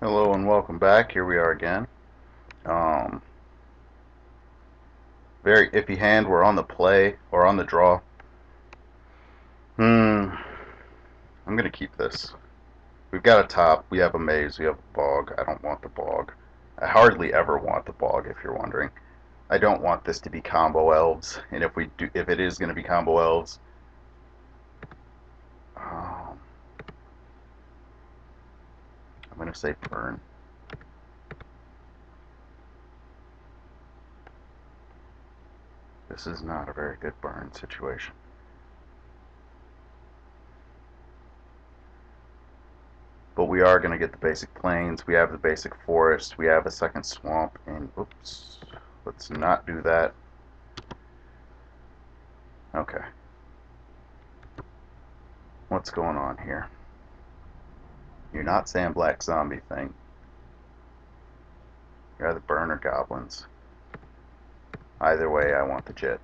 Hello and welcome back. Here we are again. Um, Very iffy hand. We're on the play or on the draw. Hmm. I'm gonna keep this. We've got a top. We have a maze. We have a bog. I don't want the bog. I hardly ever want the bog, if you're wondering. I don't want this to be combo elves. And if it is gonna be combo elves, um, I'm gonna say burn. This is not a very good burn situation. But we are going to get the basic plains. We have the basic forest. We have a second swamp. And oops, let's not do that. Okay. What's going on here? You're not saying black zombie thing. You're either burn or goblins. Either way, I want the jet.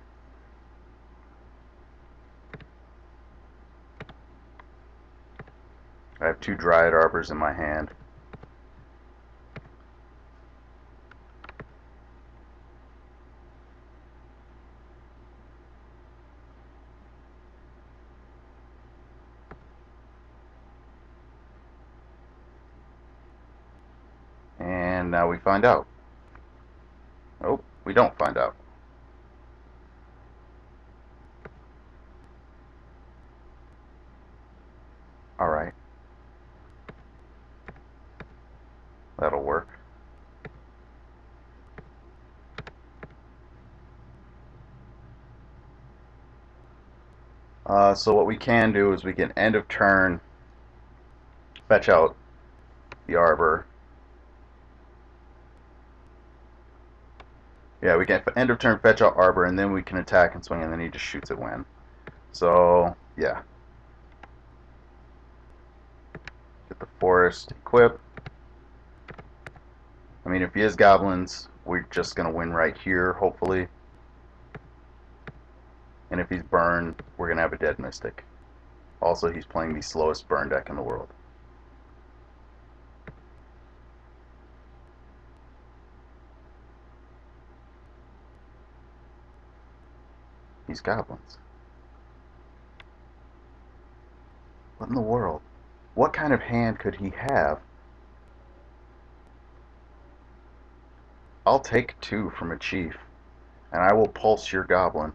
I have two dryad arbors in my hand. And now we find out. Oh, we don't find out. Alright. That'll work. So what we can do is we can end of turn fetch out the arbor. Yeah, we can end of turn fetch out arbor, and then we can attack and swing, and then he just shoots at win. So yeah, get the forest equip. I mean, if he is goblins, we're just gonna win right here, hopefully. And if he's burn, we're gonna have a dead mystic. Also, he's playing the slowest burn deck in the world. He's goblins. What in the world? What kind of hand could he have? I'll take 2 from a chief, and I will pulse your goblin.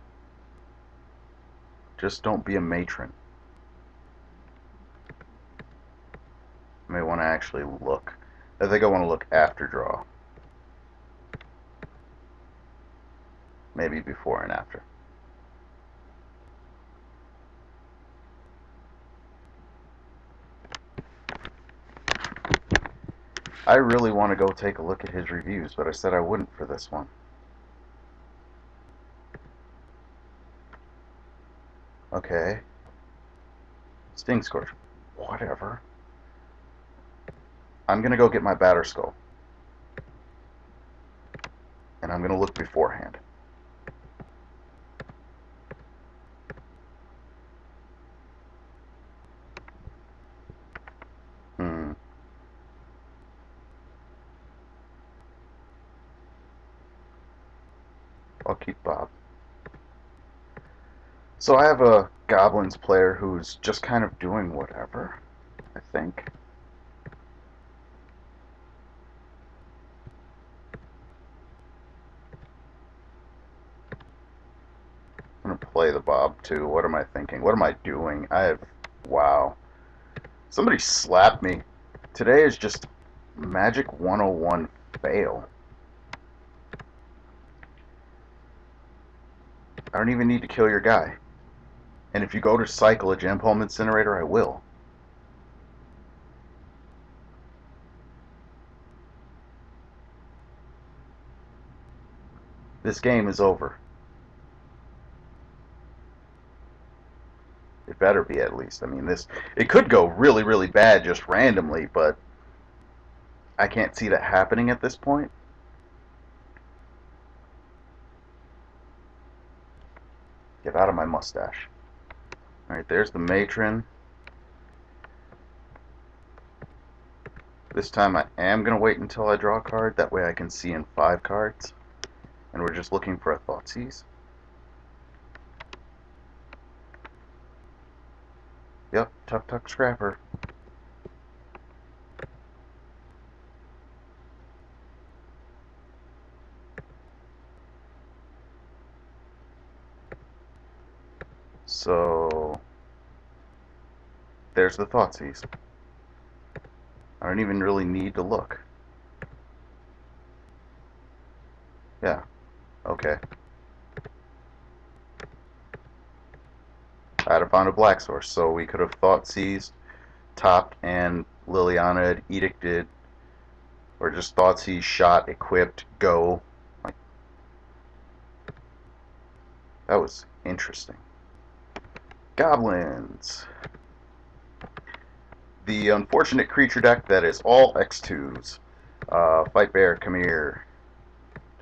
Just don't be a matron. I may want to actually look. I think I want to look after draw. Maybe before and after. I really want to go take a look at his reviews, but I said I wouldn't for this one. Okay. Sting Scorch. Whatever. I'm going to go get my Batter Skull. And I'm going to look beforehand. Hmm. I'll keep Bob. So I have a Goblins player who's just kind of doing whatever, I think. I'm going to play the Bob too. What am I thinking? What am I doing? Wow. Somebody slapped me. Today is just Magic 101 fail. I don't even need to kill your guy. And if you go to cycle a Gem Palm Incinerator, I will. This game is over. It better be, at least. I mean, it could go really, really bad just randomly, but I can't see that happening at this point. Get out of my mustache. Alright, there's the matron. This time I am going to wait until I draw a card. That way I can see in 5 cards. And we're just looking for a Thoughtseize. Yep, Tuk Tuk Scrapper. So there's the Thoughtseize. I don't even really need to look. Yeah, okay. I had to find a black source, so we could have Thoughtseized, topped, and Liliana had edicted, or just Thoughtseize, shot, equipped, go. Like, that was interesting. Goblins. The unfortunate creature deck that is all X2s. Fight Bear, come here.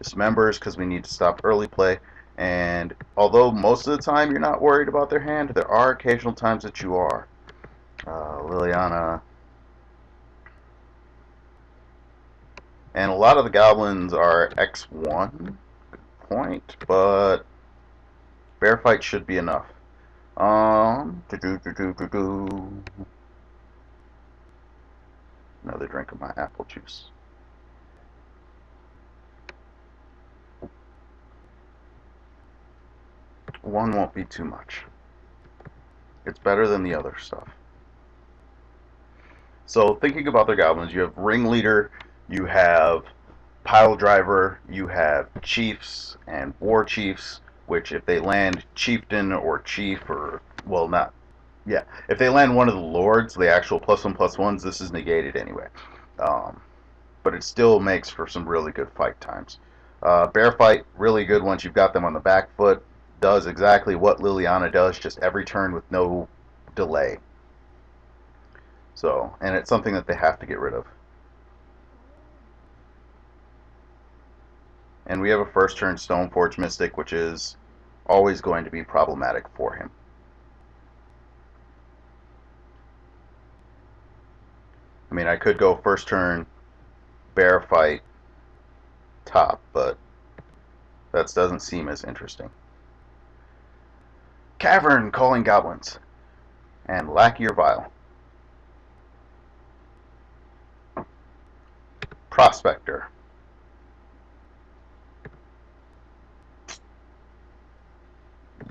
Dismembers because we need to stop early play. And although most of the time you're not worried about their hand, there are occasional times that you are. Liliana. And a lot of the goblins are X1. Good point. But Bear Fight should be enough. Another drink of my apple juice. One won't be too much. It's better than the other stuff. So thinking about their goblins, you have Ringleader, you have Pile Driver, you have Chiefs and War Chiefs, which if they land Chieftain or Chief or, well, not, yeah, if they land one of the Lords, the actual +1/+1s, this is negated anyway. But it still makes for some really good fight times. Bear Fight, really good once you've got them on the back foot. Does exactly what Liliana does, just every turn with no delay. So, and it's something that they have to get rid of. And we have a first turn Stoneforge Mystic, which is always going to be problematic for him. I mean, I could go first turn Bear Fight top, but that doesn't seem as interesting. Cavern, Calling Goblins, and Lacquer Vial. Prospector.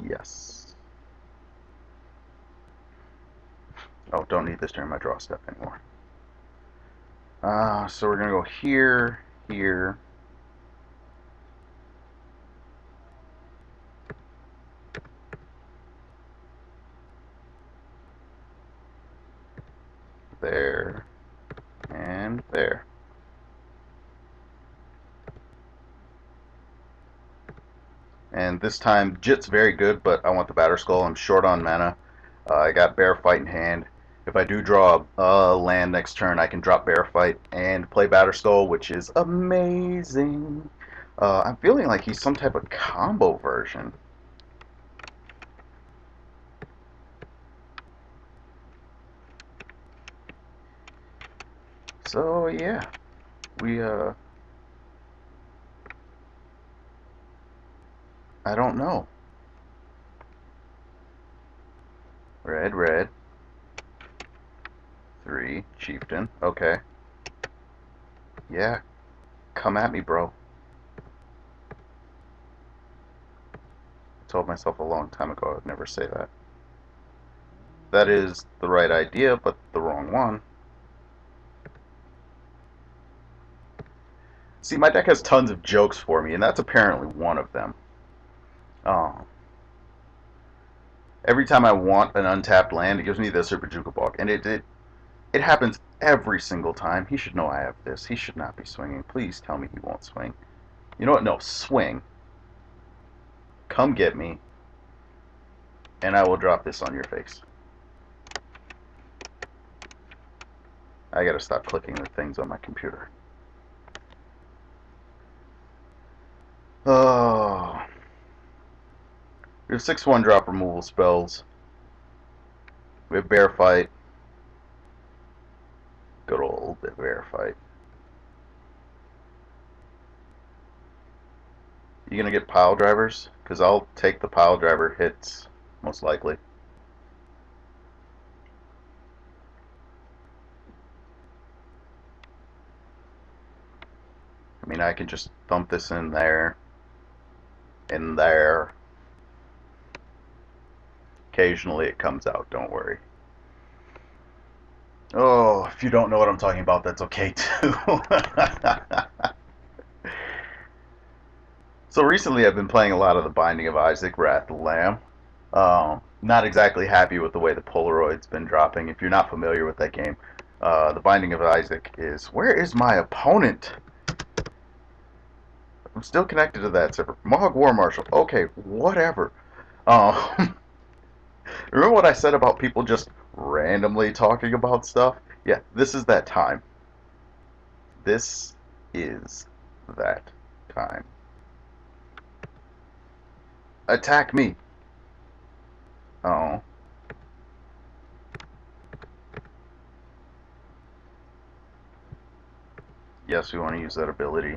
Yes. Oh, don't need this during my draw step anymore. So we're going to go here, here. There, and there. And this time, Jit's very good, but I want the Batterskull. I'm short on mana. I got Bear Fight in hand. If I do draw a land next turn, I can drop Bear Fight and play Batterskull, which is amazing. I'm feeling like he's some type of combo version. So yeah, we I don't know. Red, red. 3, Chieftain. Okay. Yeah, come at me, bro. I told myself a long time ago I would never say that. That is the right idea, but the wrong one. See, my deck has tons of jokes for me, and that's apparently one of them. Oh. Every time I want an untapped land, it gives me this or Bajuka Bog, and it happens every single time. He should know I have this. He should not be swinging. Please tell me he won't swing. You know what? No, swing. Come get me, and I will drop this on your face. I gotta stop clicking the things on my computer. Oh. We have 6/1 drop removal spells. We have Bear Fight. Good old bear fight. You gonna get pile drivers? Because I'll take the pile driver hits, most likely. I mean, I can just thump this in there. In there. Occasionally it comes out, don't worry. Oh, if you don't know what I'm talking about, that's okay too. So recently I've been playing a lot of the Binding of Isaac, Wrath of the Lamb. Not exactly happy with the way the Polaroid's been dropping. If you're not familiar with that game, the Binding of Isaac is... Where is my opponent? I'm still connected to that server. Mohawk War Marshal. Okay, whatever. Um, remember what I said about people just randomly talking about stuff? Yeah, this is that time. This is that time. Attack me. Oh. Yes, we want to use that ability.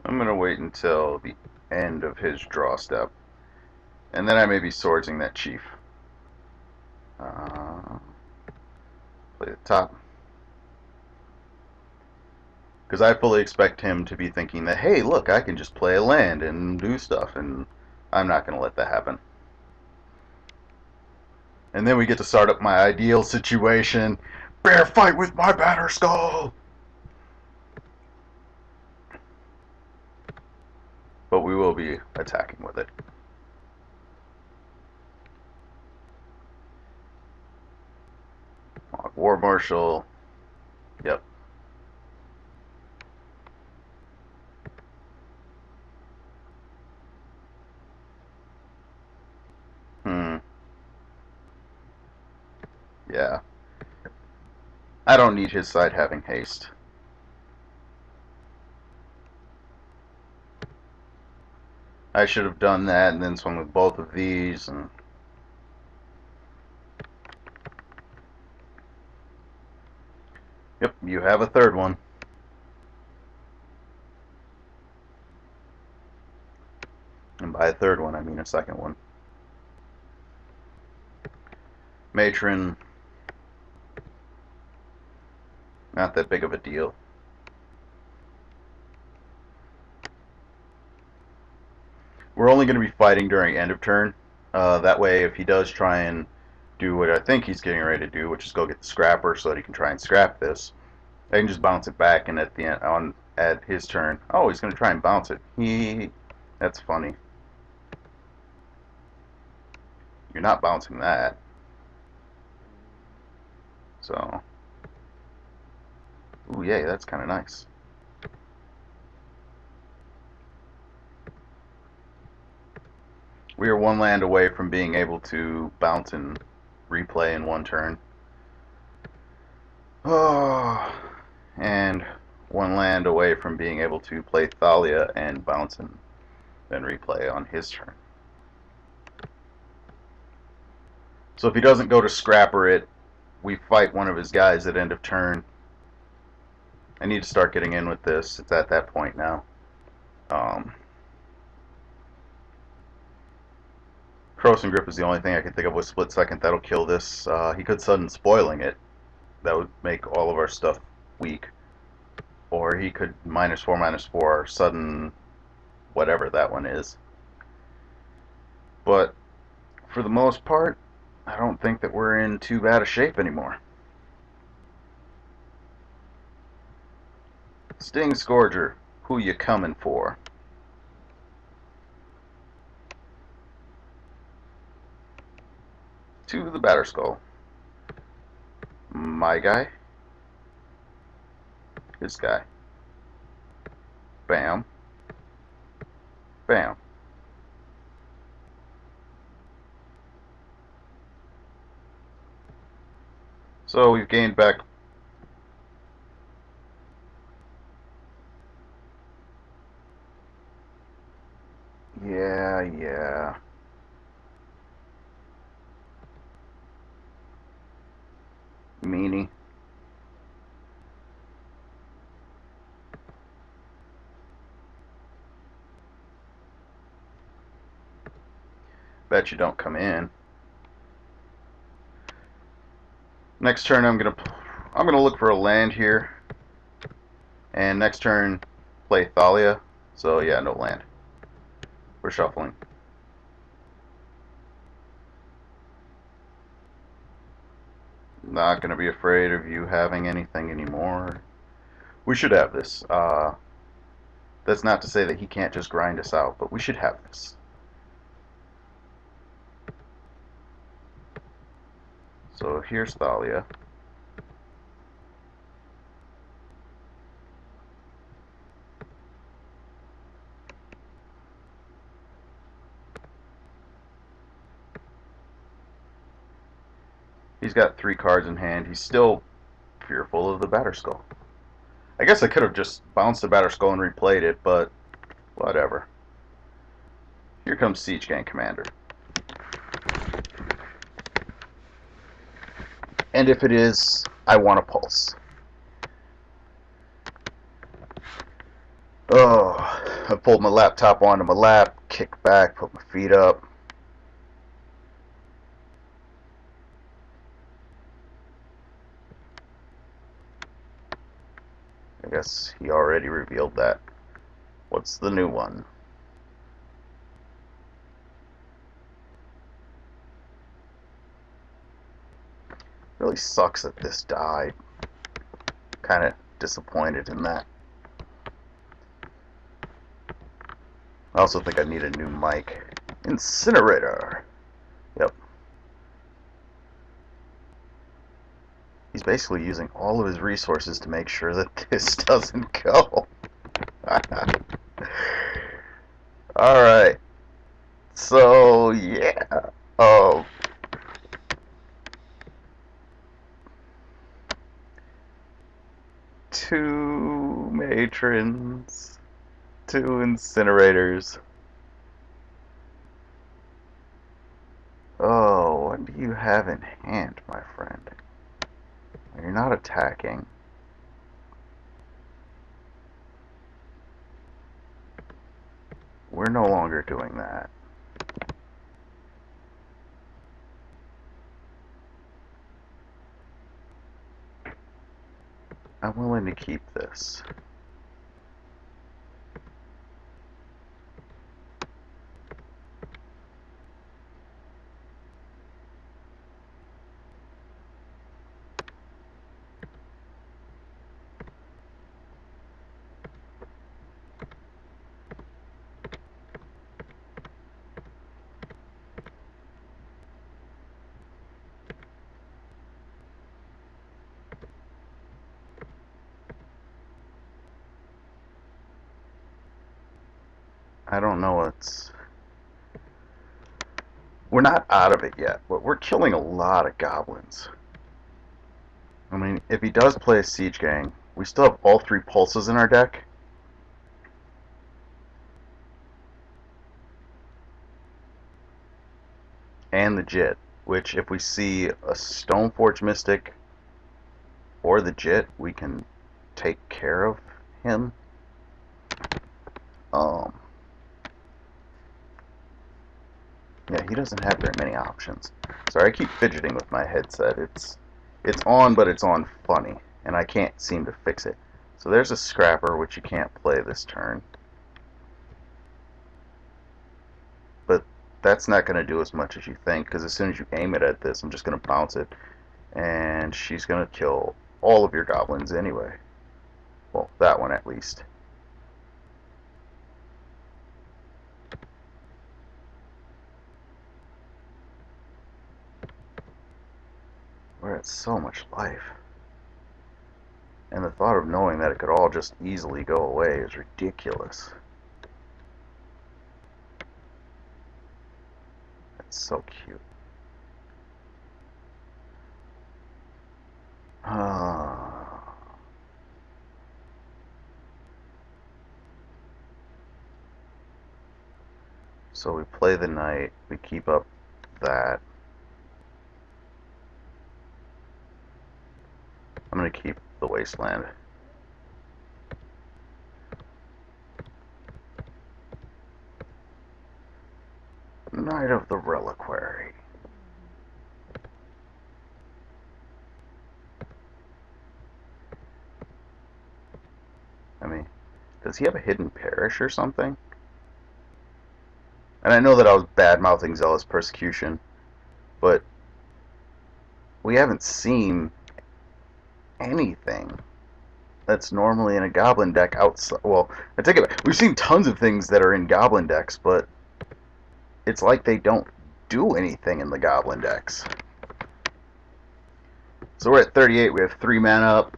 I'm going to wait until the end of his draw step. And then I may be swordsing that chief. Play the top. Because I fully expect him to be thinking that, hey, look, I can just play a land and do stuff, and I'm not going to let that happen. And then we get to start up my ideal situation. Bear fight with my batter skull! But we will be attacking with it. War Marshal. Yep. Yeah. I don't need his side having haste. I should have done that and then swung with both of these. And yep, you have a third one. And by a third one, I mean a second one. Matron. Not that big of a deal. We're only going to be fighting during end of turn. That way, if he does try and do what I think he's getting ready to do, which is go get the scrapper so that he can try and scrap this, I can just bounce it back, and at the end, at his turn, oh, he's going to try and bounce it. That's funny. You're not bouncing that. So, ooh, yay, that's kind of nice. We are one land away from being able to bounce and replay in one turn. Oh, and one land away from being able to play Thalia and bounce and then replay on his turn. So if he doesn't go to scrapper it, we fight one of his guys at end of turn. I need to start getting in with this. It's at that point now. Crossing Grip is the only thing I can think of with Split Second that'll kill this. He could sudden Spoiling it. That would make all of our stuff weak. Or he could -4/-4 sudden whatever that one is. But for the most part, I don't think that we're in too bad a shape anymore. Sting Scourger, who you coming for? To the Batter Skull. My guy. His guy. Bam. Bam. So we've gained back Yeah. Meanie. Bet you don't come in. Next turn I'm gonna look for a land here. And next turn play Thalia. So yeah, no land. We're shuffling. Not gonna be afraid of you having anything anymore. We should have this. That's not to say that he can't just grind us out, but we should have this. So here's Thalia. He's got 3 cards in hand. He's still fearful of the Batterskull. I guess I could have just bounced the Batterskull and replayed it, but whatever. Here comes Siege Gang Commander. And if it is, I want a pulse. Oh, I pulled my laptop onto my lap, kicked back, put my feet up. I guess he already revealed that. What's the new one? Really sucks that this died. Kind of disappointed in that. I also think I need a new mic. Incinerator. Yep. He's basically using all of his resources to make sure that this doesn't go. Alright. So, yeah. Oh. Two matrons. 2 incinerators. Oh, what do you have in hand, my friend? You're not attacking. We're no longer doing that. I'm willing to keep this. I don't know what's... We're not out of it yet, but we're killing a lot of goblins. I mean, if he does play a Siege Gang, we still have all 3 pulses in our deck. And the Jit, which if we see a Stoneforge Mystic or the Jit, we can take care of him. Yeah, he doesn't have very many options. Sorry, I keep fidgeting with my headset. It's on, but it's on funny, and I can't seem to fix it. So there's a Scrapper, which you can't play this turn. But that's not going to do as much as you think, because as soon as you aim it at this, I'm just going to bounce it, and she's going to kill all of your goblins anyway. Well, that one at least. We're at so much life. And the thought of knowing that it could all just easily go away is ridiculous. That's so cute. So we play the knight, we keep up that. I'm going to keep the wasteland. Knight of the Reliquary. I mean, does he have a hidden parish or something? And I know that I was bad-mouthing Zealous Persecution, but we haven't seen anything that's normally in a Goblin deck outside. Well, I take it back. We've seen tons of things that are in Goblin decks, but it's like they don't do anything in the Goblin decks. So we're at 38. We have 3 mana up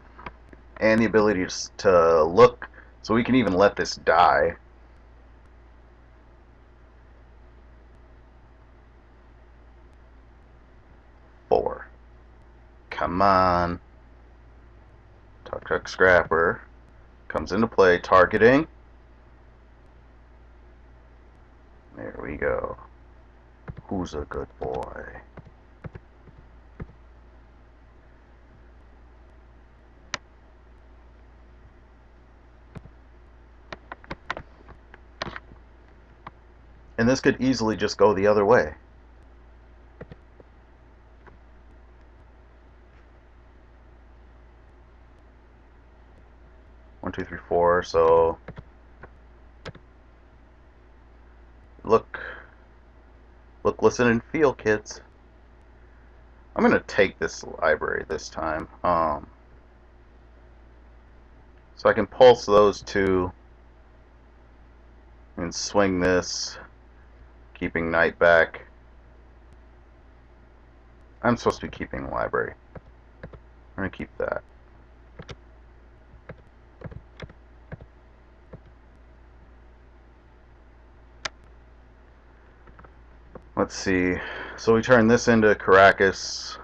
and the ability to look, so we can even let this die. Four. Come on. Tuck Tuck Scrapper comes into play, targeting. There we go. Who's a good boy? And this could easily just go the other way. One, two, three, four. So look, listen, and feel, kids. I'm gonna take this library this time, so I can pulse those two and swing this, keeping knight back. I'm supposed to be keeping the library. I'm gonna keep that. Let's see. So we turn this into Caracas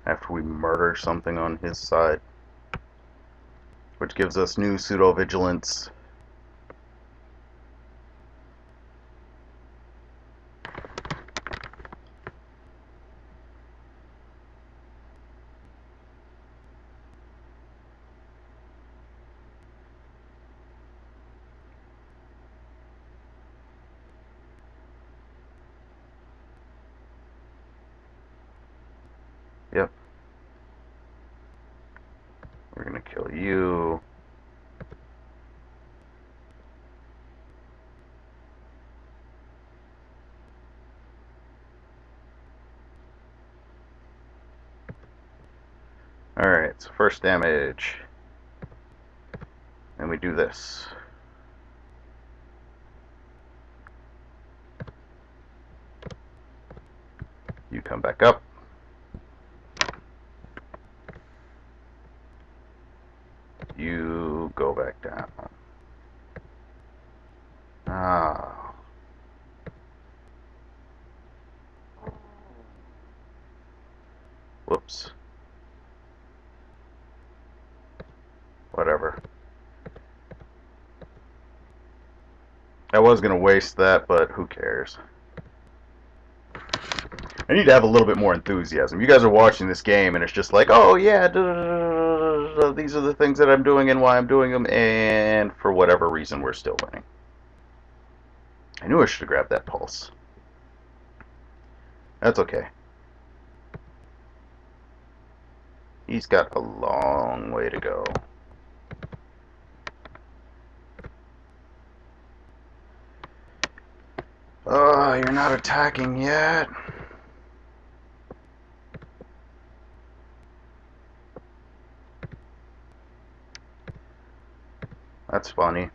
after we murder something on his side, which gives us new pseudo-vigilance. Yep. We're gonna kill you. Alright, so first damage. And we do this. You come back up. You go back down. Ah. Whoops. Whatever. I was going to waste that, but who cares? I need to have a little bit more enthusiasm. You guys are watching this game, and it's just like, oh yeah, these are the things that I'm doing and why I'm doing them, and for whatever reason, we're still winning. I knew I should have grabbed that pulse. That's okay. He's got a long way to go. Oh, you're not attacking yet. That's funny.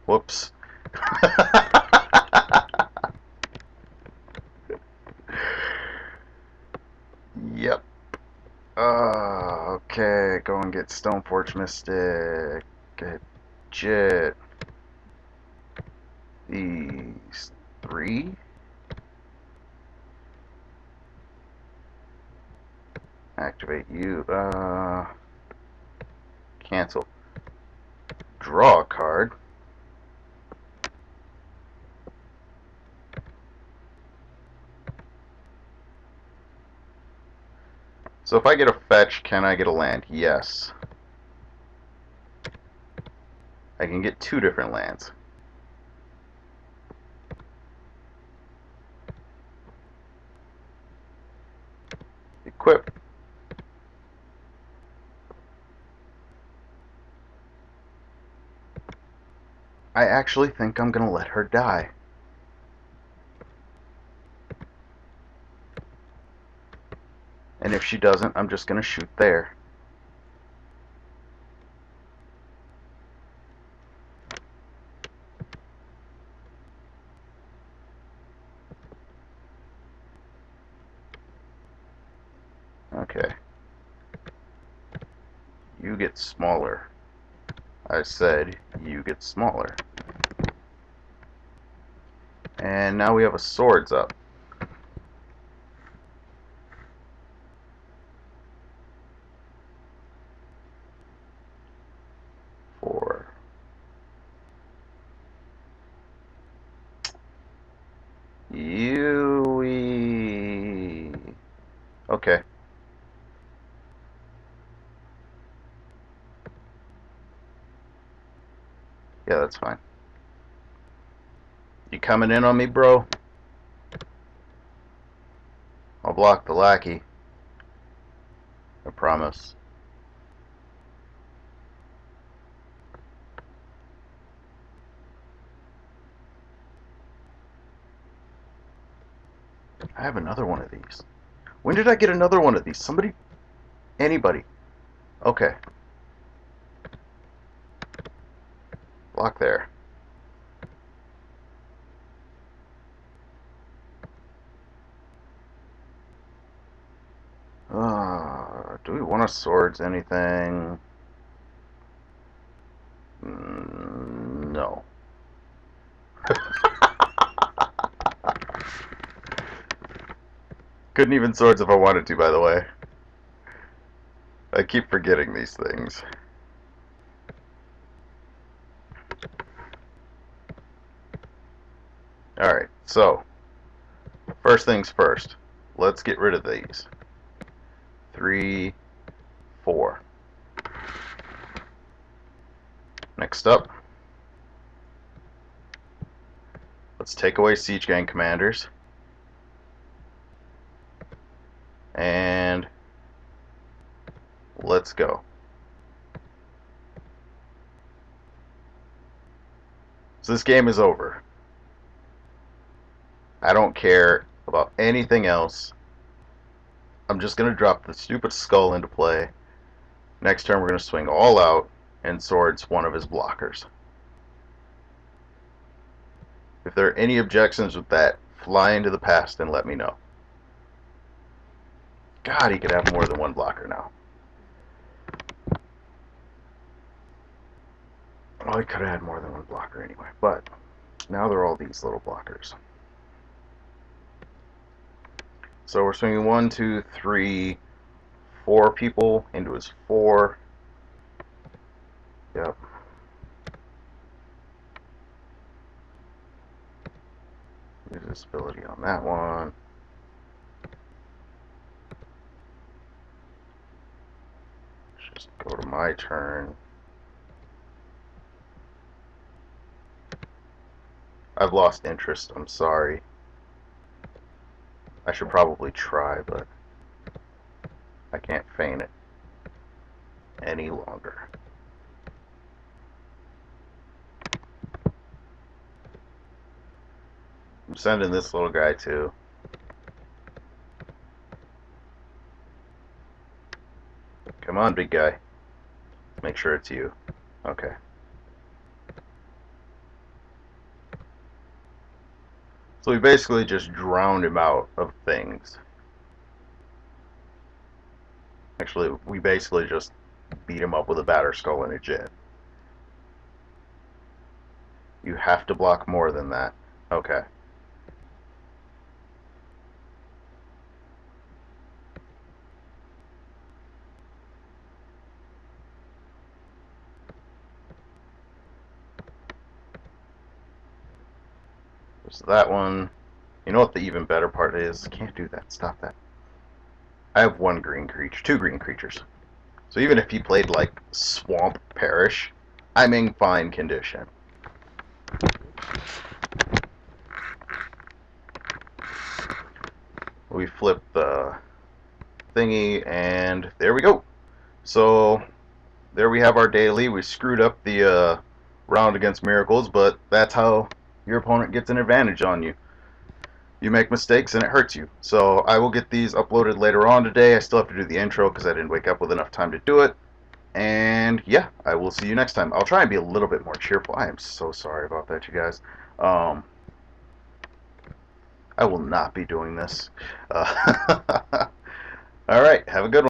Whoops. Yep. Okay, go and get Stoneforge Mystic. Get Jit. These 3. Activate you. Cancel. Draw a card. So if I get a fetch, can I get a land? Yes. I can get 2 different lands. Equip. I actually think I'm going to let her die. And if she doesn't, I'm just going to shoot there. Okay. You get smaller. I said you get smaller. And now we have a swords up. 4. Okay. Yeah, that's fine. You coming in on me, bro? I'll block the lackey. I promise. I have another one of these. When did I get another one of these? Somebody? Anybody? Okay. Block there. Do we want to swords anything? No. Couldn't even swords if I wanted to, by the way. I keep forgetting these things. Alright, so first things first. Let's get rid of these. 3, 4. Next up, let's take away Siege Gang commanders. And let's go. So this game is over. I don't care about anything else. I'm just going to drop the stupid skull into play. Next turn we're going to swing all out and swords one of his blockers. If there are any objections with that, fly into the past and let me know. God, he could have more than one blocker now. Well, he could have had more than one blocker anyway, but now they're all these little blockers. So we're swinging 1, 2, 3, 4 people into his 4. Yep. Use this ability on that one. Just go to my turn. I've lost interest, I'm sorry. I should probably try, but I can't feign it any longer. I'm sending this little guy too. Come on, big guy. Make sure it's you. Okay. So we basically just drowned him out of things. Actually, we basically just beat him up with a batter skull and a jet. You have to block more than that. Okay. There's that one. You know what the even better part is? Can't do that. Stop that. I have one green creature, two green creatures. So even if he played like Swamp Parish, I'm in fine condition. We flip the thingy, and there we go. So there we have our daily. We screwed up the round against Miracles, but that's how your opponent gets an advantage on you. You make mistakes and it hurts you. So I will get these uploaded later on today. I still have to do the intro because I didn't wake up with enough time to do it. And yeah, I will see you next time. I'll try and be a little bit more cheerful. I am so sorry about that, you guys. I will not be doing this. All right, have a good one.